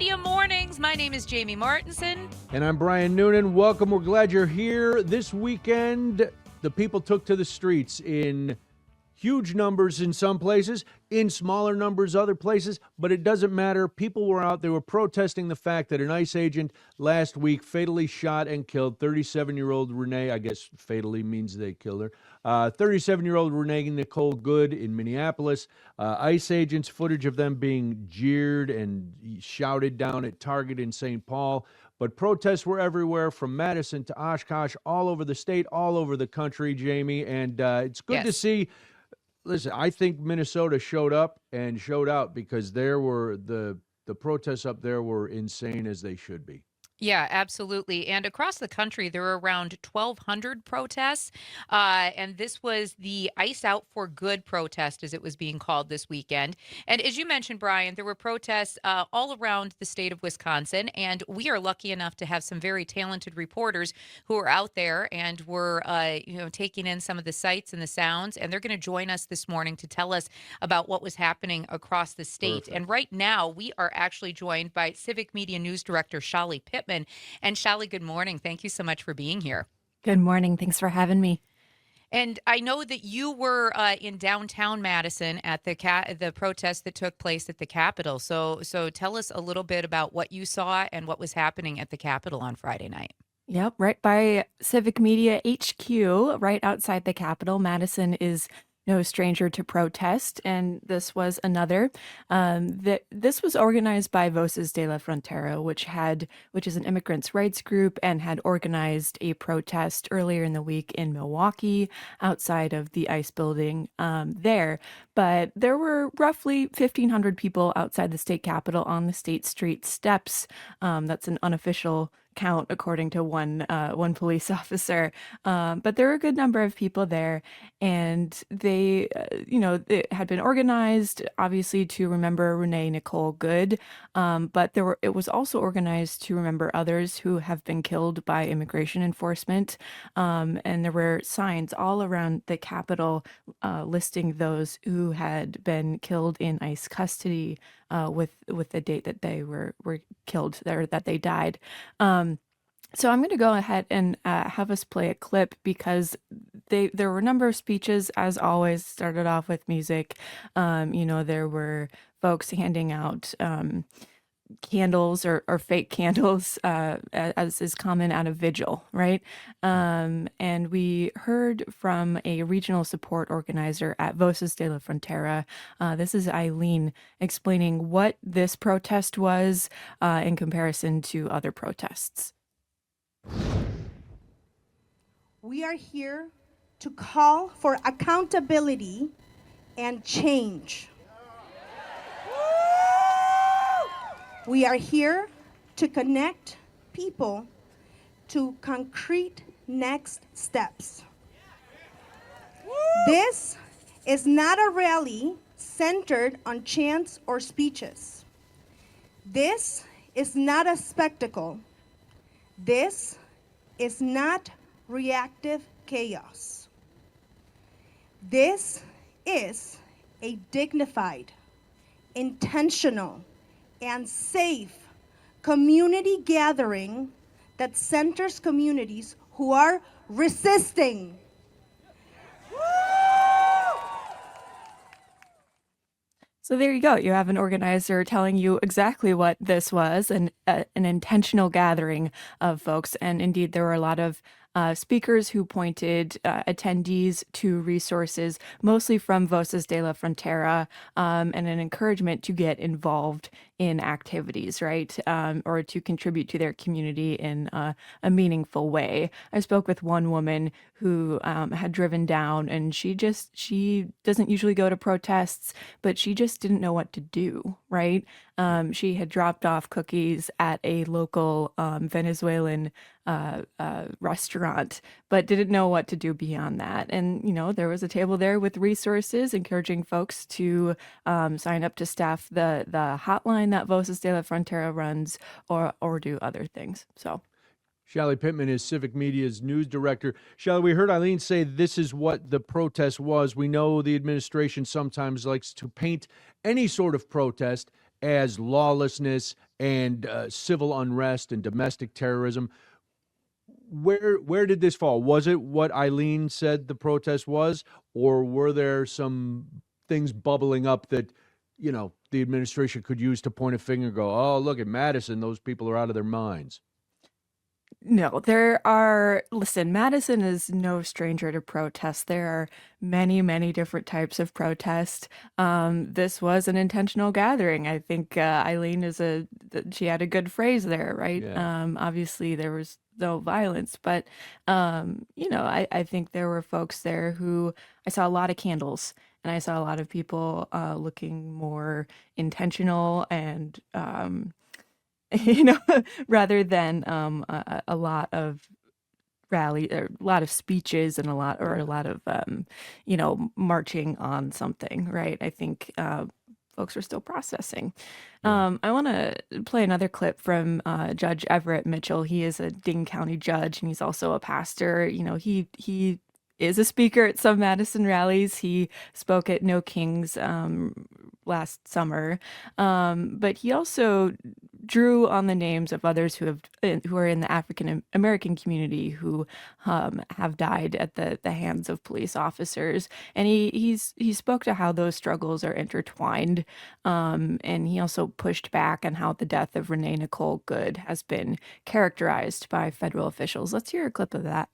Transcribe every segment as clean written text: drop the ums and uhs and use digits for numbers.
Media Mornings. My name is Jamie Martinson. And I'm Brian Noonan. Welcome. We're glad you're here. This weekend, the people took to the streets in huge numbers in some places, in smaller numbers other places, but it doesn't matter. People were out. They were protesting the fact that an ICE agent last week fatally shot and killed 37-year-old Renee. I guess fatally means they killed her. 37-year-old Renee Nicole Goode in Minneapolis. ICE agents, footage of them being jeered and shouted down at Target in St. Paul. But protests were everywhere, from Madison to Oshkosh, all over the state, all over the country, Jamie. And it's good to see. Listen, I think Minnesota showed up and showed out, because there were the protests up there were insane, as they should be. Yeah, absolutely. And across the country, there were around 1,200 protests. And this was the Ice Out for Good protest, as it was being called this weekend. And as you mentioned, Brian, there were protests all around the state of Wisconsin. And we are lucky enough to have some very talented reporters who are out there and were, taking in some of the sights and the sounds. And they're going to join us this morning to tell us about what was happening across the state. Perfect. And right now, we are actually joined by Civic Media News Director Shally Pittman. And Shally, good morning. Thank you so much for being here. Good morning. Thanks for having me. And I know that you were in downtown Madison at the protest that took place at the Capitol. So tell us a little bit about what you saw and what was happening at the Capitol on Friday night. Yep, right by Civic Media HQ, right outside the Capitol. Madison is no stranger to protest, and this was another. This was organized by Voces de la Frontera, which is an immigrants' rights group, and had organized a protest earlier in the week in Milwaukee, outside of the ICE building there. But there were roughly 1,500 people outside the state capitol on the State Street steps. That's an unofficial count, according to one police officer. But there were a good number of people there, and they, it had been organized, obviously, to remember Renee Nicole Goode. But it was also organized to remember others who have been killed by immigration enforcement. And there were signs all around the Capitol listing those who had been killed in ICE custody with the date that they were killed, or that they died. So I'm going to go ahead and have us play a clip, because there were a number of speeches, as always, started off with music. There were folks handing out candles or fake candles, as is common at a vigil, right? And we heard from a regional support organizer at Voces de la Frontera. This is Eileen explaining what this protest was in comparison to other protests. We are here to call for accountability and change. We are here to connect people to concrete next steps. This is not a rally centered on chants or speeches. This is not a spectacle. This is not reactive chaos. This is a dignified, intentional, and safe community gathering that centers communities who are resisting. So there you go. You have an organizer telling you exactly what this was, an intentional gathering of folks. And indeed, there were a lot of speakers who pointed attendees to resources, mostly from Voces de la Frontera, and an encouragement to get involved in activities, right? Or to contribute to their community in a meaningful way. I spoke with one woman who had driven down, and she doesn't usually go to protests, but she just didn't know what to do, right? She had dropped off cookies at a local Venezuelan restaurant, but didn't know what to do beyond that. And, there was a table there with resources, encouraging folks to sign up to staff the hotline that Voces de la Frontera runs, or do other things. So Shally Pittman is Civic Media's news director. Shally, we heard Eileen say this is what the protest was. We know the administration sometimes likes to paint any sort of protest as lawlessness and civil unrest and domestic terrorism. Where did this fall? Was it what Eileen said the protest was, or were there some things bubbling up that, the administration could use to point a finger and go, oh, look at Madison, those people are out of their minds? No, listen, Madison is no stranger to protests. There are many, many different types of protest. This was an intentional gathering. I think Eileen she had a good phrase there, right? Yeah. Obviously there was no violence, but, I think there were folks there who I saw a lot of candles and I saw a lot of people looking more intentional and, you know, rather than a lot of rally or a lot of speeches and a lot of marching on something, right? I think folks are still processing. I want to play another clip from Judge Everett Mitchell. He is a Dane County judge and he's also a pastor. He is a speaker at some Madison rallies. He spoke at No Kings last summer, but he also drew on the names of others who are in the African American community who have died at the hands of police officers, and he spoke to how those struggles are intertwined, and he also pushed back on how the death of Renee Nicole Goode has been characterized by federal officials. Let's hear a clip of that.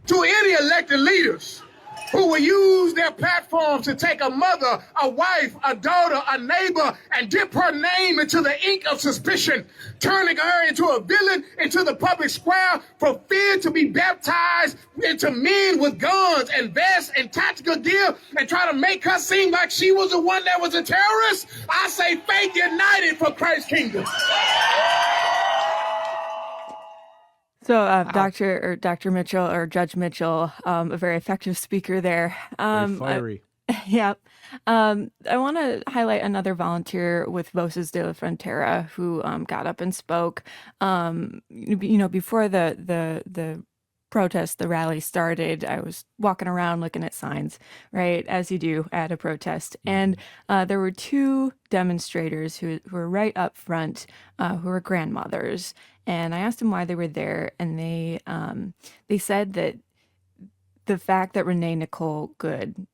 To any elected leaders who will use their platform to take a mother, a wife, a daughter, a neighbor, and dip her name into the ink of suspicion, turning her into a villain into the public square for fear to be baptized into men with guns and vests and tactical gear and try to make her seem like she was the one that was a terrorist. I say faith united for Christ's kingdom. So, Dr. Mitchell or Judge Mitchell, a very effective speaker there. Very fiery. Yeah. I want to highlight another volunteer with Voces de la Frontera who got up and spoke. Before the protest, the rally started, I was walking around looking at signs, right, as you do at a protest. And there were two demonstrators who were right up front, who were grandmothers. And I asked them why they were there, and they said that the fact that Renee Nicole Goode,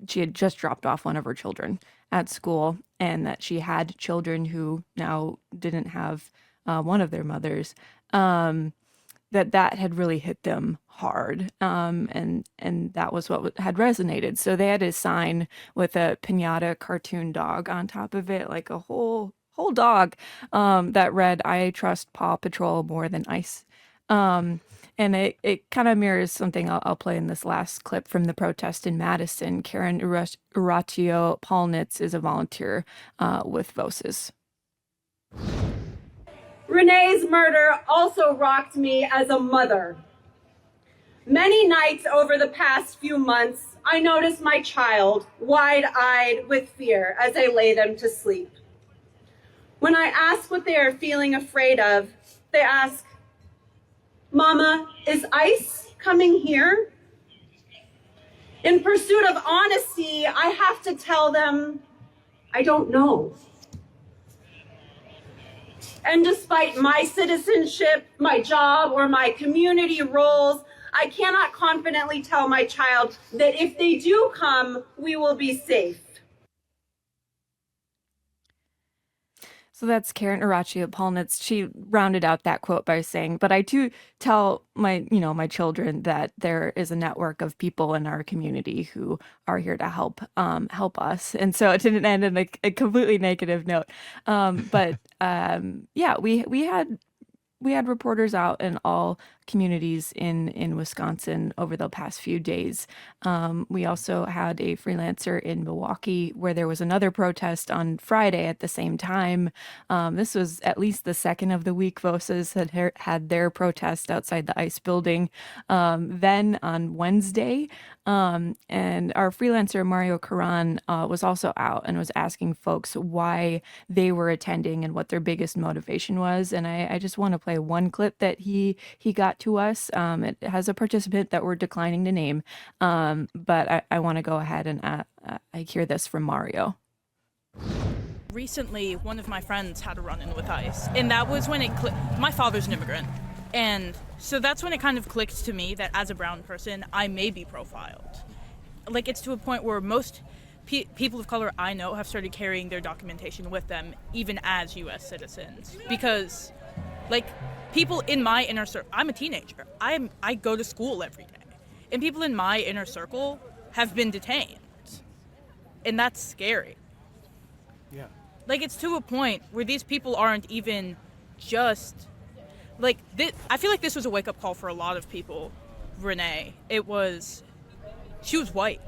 she had just dropped off one of her children at school, and that she had children who now didn't have one of their mothers, that had really hit them hard, and that was what had resonated. So they had a sign with a piñata cartoon dog on top of it, like a whole dog, that read, "I trust Paw Patrol more than ice." And it kind of mirrors something I'll play in this last clip from the protest in Madison. Karen Uratio Paulnitz is a volunteer with Voces. Renee's murder also rocked me as a mother. Many nights over the past few months, I noticed my child wide-eyed with fear as I lay them to sleep. When I ask what they are feeling afraid of, they ask, "Mama, is ICE coming here?" In pursuit of honesty, I have to tell them, I don't know. And despite my citizenship, my job, or my community roles, I cannot confidently tell my child that if they do come, we will be safe. So that's Karen Uratio Paulnitz. She rounded out that quote by saying, "But I do tell my children that there is a network of people in our community who are here to help us." And so it didn't end in a completely negative note. Yeah, we had reporters out in all communities in Wisconsin over the past few days. We also had a freelancer in Milwaukee where there was another protest on Friday at the same time. This was at least the second of the week Voces had their protest outside the ICE building. Then on Wednesday, and our freelancer Mario Caran was also out and was asking folks why they were attending and what their biggest motivation was. And I just want to play one clip that he got to us. It has a participant that we're declining to name, but I want to go ahead and I hear this from Mario. Recently, one of my friends had a run-in with ICE, and that was when it clicked. My father's an immigrant, and so that's when it kind of clicked to me that as a brown person, I may be profiled. Like, it's to a point where most people of color I know have started carrying their documentation with them, even as U.S. citizens, because, like, people in my inner circle, I'm a teenager, I go to school every day, and people in my inner circle have been detained, and that's scary. Yeah. Like, it's to a point where these people aren't even just, like, I feel like this was a wake-up call for a lot of people, Renee. She was white.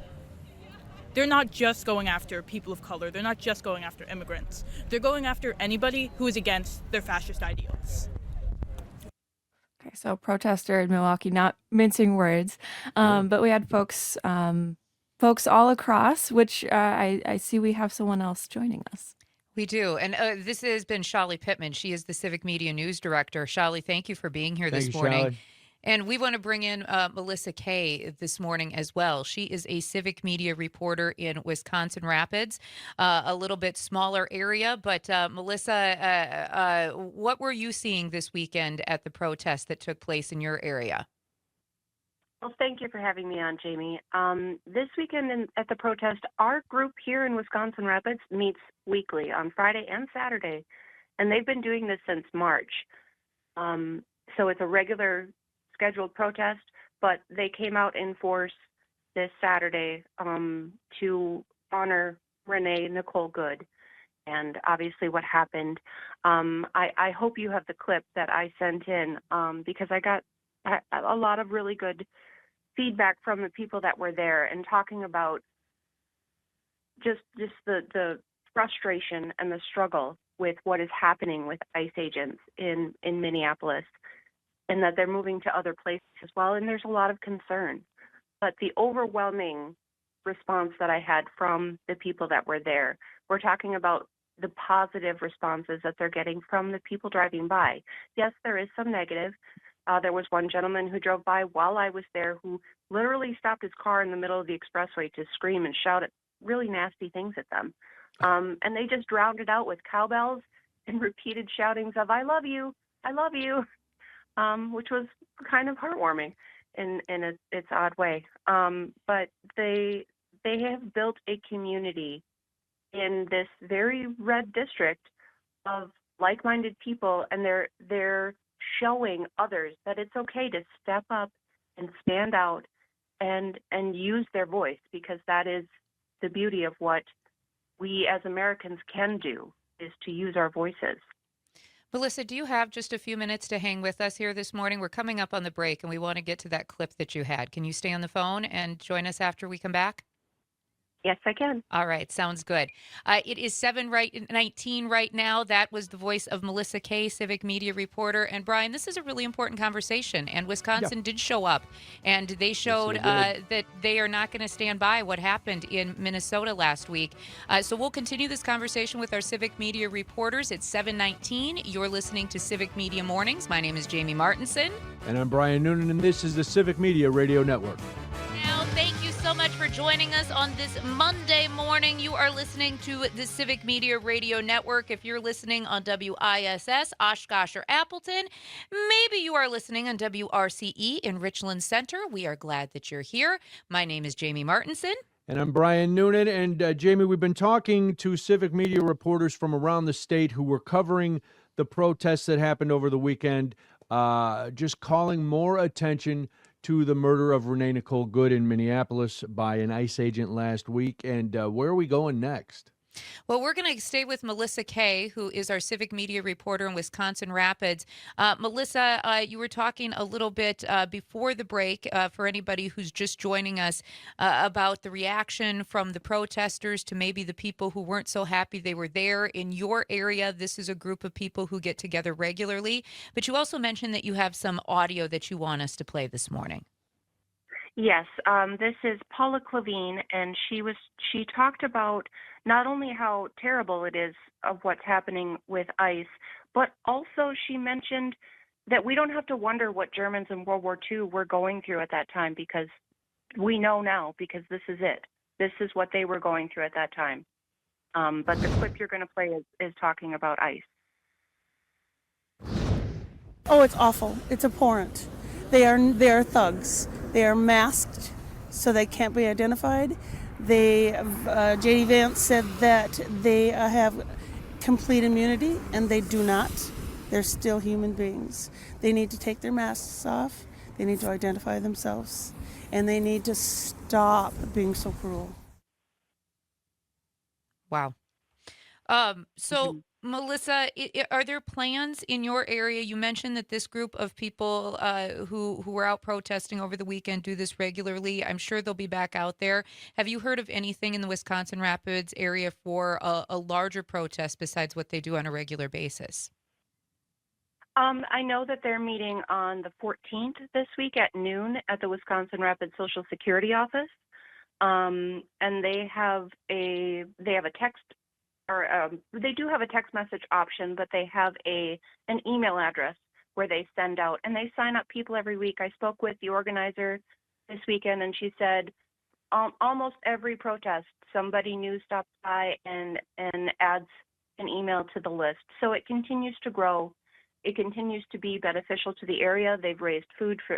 They're not just going after people of color. They're not just going after immigrants. They're going after anybody who is against their fascist ideals. Okay, so protester in Milwaukee, not mincing words, but we had folks all across, which I see we have someone else joining us. We do. And this has been Shali Pittman. She is the Civic Media News Director. Shali, thank you for being here this morning. Shali. And we want to bring in Melissa Kaye this morning as well. She is a Civic Media reporter in Wisconsin Rapids, a little bit smaller area. But Melissa, what were you seeing this weekend at the protest that took place in your area? Well, thank you for having me on, Jamie. This weekend at the protest, our group here in Wisconsin Rapids meets weekly on Friday and Saturday, and they've been doing this since March. So it's a regular scheduled protest, but they came out in force this Saturday to honor Renee Nicole Goode and obviously what happened. I hope you have the clip that I sent in because I got a lot of really good feedback from the people that were there and talking about just the frustration and the struggle with what is happening with ICE agents in Minneapolis, and that they're moving to other places as well. And there's a lot of concern. But the overwhelming response that I had from the people that were there, we're talking about the positive responses that they're getting from the people driving by. Yes, there is some negative. There was one gentleman who drove by while I was there who literally stopped his car in the middle of the expressway to scream and shout at really nasty things at them. And they just drowned it out with cowbells and repeated shoutings of, I love you, which was kind of heartwarming in its odd way. But they have built a community in this very red district of like-minded people, and they're showing others that it's okay to step up and stand out and use their voice, because that is the beauty of what we as Americans can do, is to use our voices. Melissa, do you have just a few minutes to hang with us here this morning? We're coming up on the break, and we want to get to that clip that you had. Can you stay on the phone and join us after we come back? Yes, I can. All right. Sounds good. It is 7:19 right now. That was the voice of Melissa Kaye, Civic Media reporter. And Brian, this is a really important conversation. And Wisconsin did show up, and they showed that they are not going to stand by what happened in Minnesota last week. So we'll continue this conversation with our Civic Media reporters. It's 7:19. You're listening to Civic Media Mornings. My name is Jamie Martinson. And I'm Brian Noonan, and this is the Civic Media Radio Network. Now, thank you so much for joining us on this Monday morning. You are listening to the Civic Media Radio Network. If you're listening on WISS, Oshkosh, or Appleton, maybe you are listening on WRCE in Richland Center. We are glad that you're here. My name is Jamie Martinson. And I'm Brian Noonan. And Jamie, we've been talking to Civic Media reporters from around the state who were covering the protests that happened over the weekend, just calling more attention to the murder of Renee Nicole Goode in Minneapolis by an ICE agent last week. And where are we going next? Well, we're going to stay with Melissa Kaye, who is our Civic Media reporter in Wisconsin Rapids. Melissa, you were talking a little bit before the break, for anybody who's just joining us, about the reaction from the protesters to maybe the people who weren't so happy they were there in your area. This is a group of people who get together regularly. But you also mentioned that you have some audio that you want us to play this morning. Yes, this is Paula Clavine, and she talked about not only how terrible it is of what's happening with ICE, but also she mentioned that we don't have to wonder what Germans in World War II were going through at that time, because we know now, because this is it. This is what they were going through at that time. But the clip you're going to play is talking about ICE. Oh, it's awful. It's abhorrent. They are thugs. They are masked, so they can't be identified. J.D. Vance said that they have complete immunity, and they do not. They're still human beings. They need to take their masks off. They need to identify themselves, and they need to stop being so cruel. Wow. So Melissa, are there plans in your area? You mentioned that this group of people who were out protesting over the weekend do this regularly. I'm sure they'll be back out there. Have you heard of anything in the Wisconsin Rapids area for a larger protest besides what they do on a regular basis? I know that they're meeting on the 14th this week at noon at the Wisconsin Rapids Social Security office, and they have a text, or they do have a text message option, but they have an email address where they send out, and they sign up people every week. I spoke with the organizer this weekend, and she said almost every protest somebody new stops by and adds an email to the list. So it continues to grow. It continues to be beneficial to the area. They've raised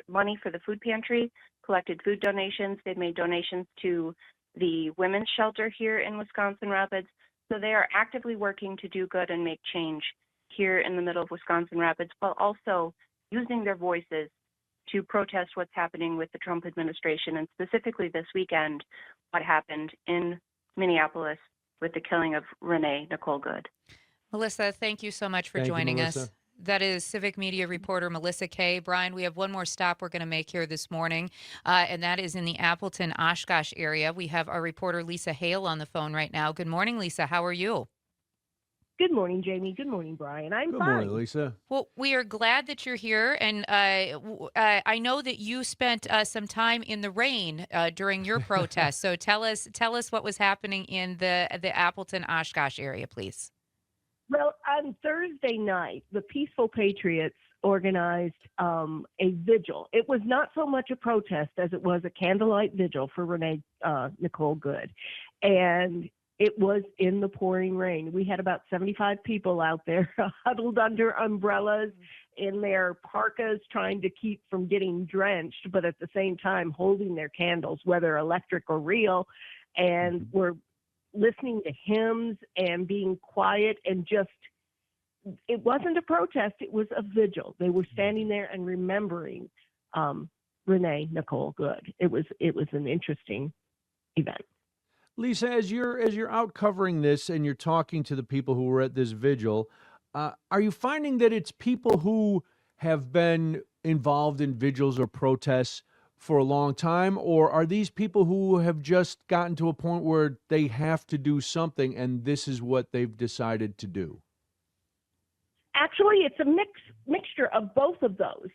money for the food pantry, collected food donations. They've made donations to the women's shelter here in Wisconsin Rapids. So they are actively working to do good and make change here in the middle of Wisconsin Rapids, while also using their voices to protest what's happening with the Trump administration, and specifically this weekend, what happened in Minneapolis with the killing of Renee Nicole Goode. Melissa, thank you so much for joining us. That is Civic Media reporter Melissa Kaye. Brian, we have one more stop we're going to make here this morning, and that is in the Appleton, Oshkosh area. We have our reporter Lisa Hale on the phone right now. Good morning, Lisa. How are you? Good morning, Jamie. Good morning, Brian. I'm Good fine. morning, Lisa. Well, we are glad that you're here, and I know that you spent some time in the rain during your protest. So tell us what was happening in the Appleton, Oshkosh area, please. Well, on Thursday night, the Peaceful Patriots organized a vigil. It was not so much a protest as it was a candlelight vigil for Renee Nicole Goode. And it was in the pouring rain. We had about 75 people out there huddled under umbrellas in their parkas, trying to keep from getting drenched, but at the same time holding their candles, whether electric or real, and were listening to hymns and being quiet, and just, it wasn't a protest, it was a vigil. They were standing there and remembering Renee Nicole Goode. It was an interesting event. Lisa, as you're out covering this and you're talking to the people who were at this vigil, are you finding that it's people who have been involved in vigils or protests for a long time, or are these people who have just gotten to a point where they have to do something and this is what they've decided to do? Actually, it's a mixture of both of those.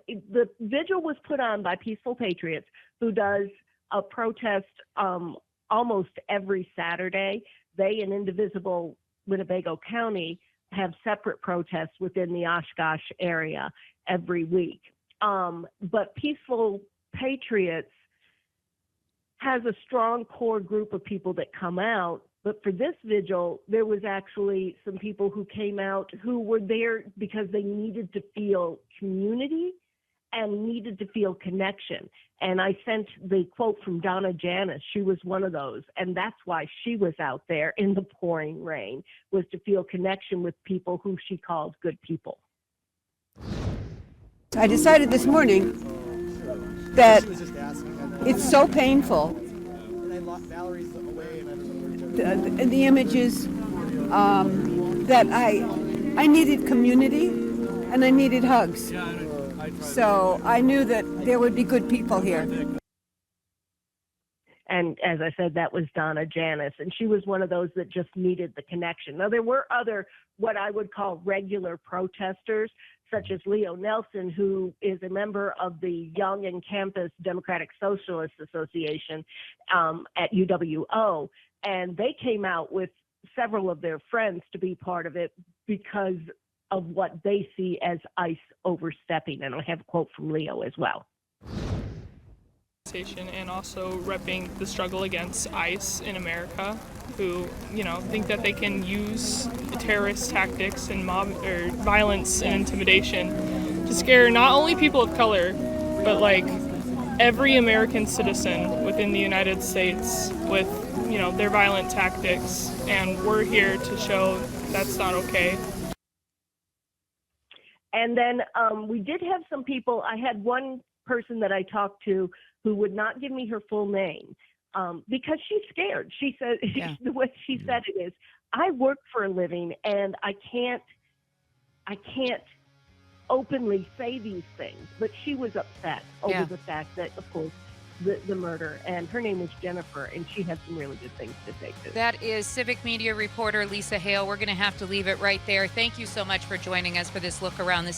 The vigil was put on by Peaceful Patriots, who does a protest almost every Saturday. They and Indivisible Winnebago County have separate protests within the Oshkosh area every week. But Peaceful Patriots has a strong core group of people that come out. But for this vigil, there was actually some people who came out who were there because they needed to feel community and needed to feel connection. And I sent the quote from Donna Janis. She was one of those. And that's why she was out there in the pouring rain, was to feel connection with people who she called good people. I decided this morning that it's so painful. The images that I needed community and I needed hugs. So I knew that there would be good people here. And as I said, that was Donna Janis, and she was one of those that just needed the connection. Now, there were other, what I would call regular protesters, such as Leo Nelson, who is a member of the Young and Campus Democratic Socialist Association at UWO. And they came out with several of their friends to be part of it because of what they see as ICE overstepping. And I have a quote from Leo as well. conversation and also repping the struggle against ICE in America, who, think that they can use terrorist tactics and mob or violence and intimidation to scare not only people of color, but like every American citizen within the United States with, their violent tactics. And we're here to show that's not okay. And then we did have some people. I had one person that I talked to who would not give me her full name because she's scared. She said, the way she said it is, I work for a living and I can't openly say these things. But she was upset over the fact that, of course, the murder, and her name was Jennifer, and she had some really good things to say too. That is Civic Media reporter Lisa Hale. We're going to have to leave it right there. Thank you so much for joining us for this look around the